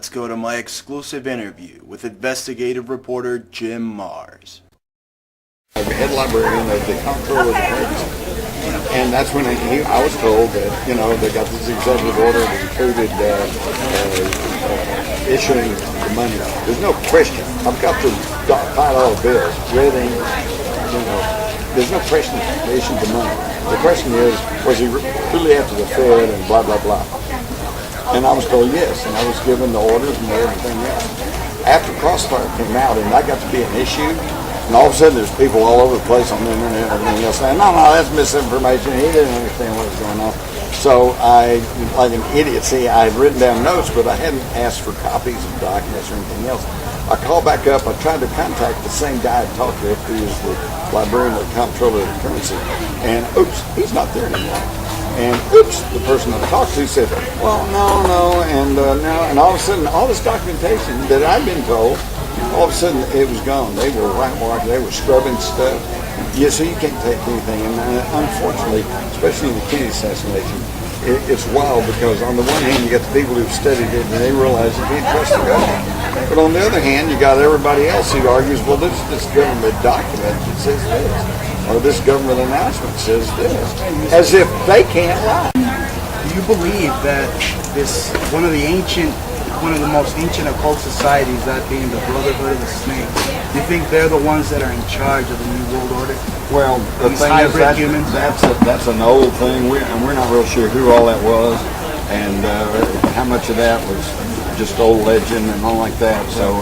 let's go to my exclusive interview with investigative reporter Jim Mars. I'm the head librarian of the comptroller of the currency. And that's when I was told that, they got this executive order that included issuing the money. There's no question. I've got the $5 bills, red ink, there's no question they issued the money. The question is, was he really after the Fed and blah, blah, blah. And I was told yes, and I was given the orders and everything else. After Crossfire came out and that got to be an issue, and all of a sudden there's people all over the place on the internet and everything else saying, no, that's misinformation. He didn't understand what was going on. So I, like an idiot, I had written down notes, but I hadn't asked for copies of documents or anything else. I called back up. I tried to contact the same guy I talked to, who is the librarian of the comptroller of the currency. And oops, he's not there anymore. And oops, the person I talked to said, well, no, and all of a sudden, all this documentation that I've been told, all of a sudden it was gone. They were whitewashing, they were scrubbing stuff. Yeah, so you can't take anything. And unfortunately, especially in the Kennedy assassination, it's wild because on the one hand, you got the people who've studied it and they realize you can't trust the government. But on the other hand, you got everybody else who argues, well, this government document that says this, or this government announcement says this, as if they can't lie. Do you believe that one of the most ancient occult societies, that being the Brotherhood of the Snake, do you think they're the ones that are in charge of the New World Order? Well, the thing is that's an old thing, and we're not real sure who all that was, and how much of that was just old legend and all like that. So,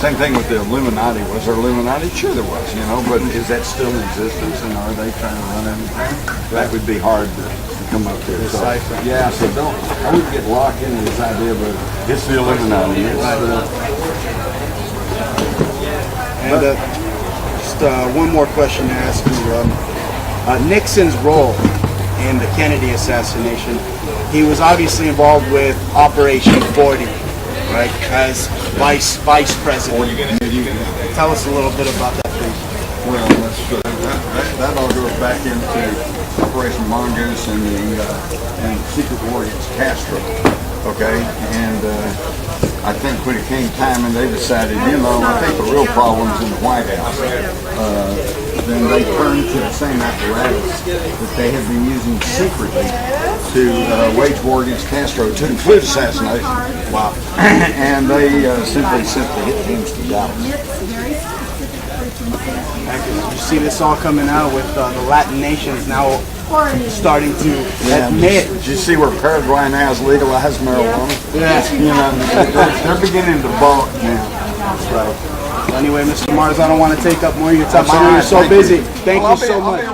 same thing with the Illuminati. Was there Illuminati? Sure there was, but is that still in existence, and are they trying to run everything? That would be hard to come up here. So, yeah, so I wouldn't get locked into this idea, but it's the Illuminati. One more question to ask you. Nixon's role in the Kennedy assassination, he was obviously involved with Operation 40, right, as vice president. Tell us a little bit about that, please. Well, that all goes back into Operation Mongoose and secret war against Castro. Okay, and I think when it came time and they decided, I think the real problem's in the White House, then they turned to the same apparatus that they had been using secretly to wage war against Castro, to include assassination. Wow. And they simply hit teams to Dallas. You see this all coming out with the Latin nations now starting to admit. Did you see where Paraguay now has legalized marijuana? Yeah. They're beginning to balk now. That's right. Well, anyway, Mr. Mars, I don't want to take up more of your time. I know you're so busy. Thank you so much.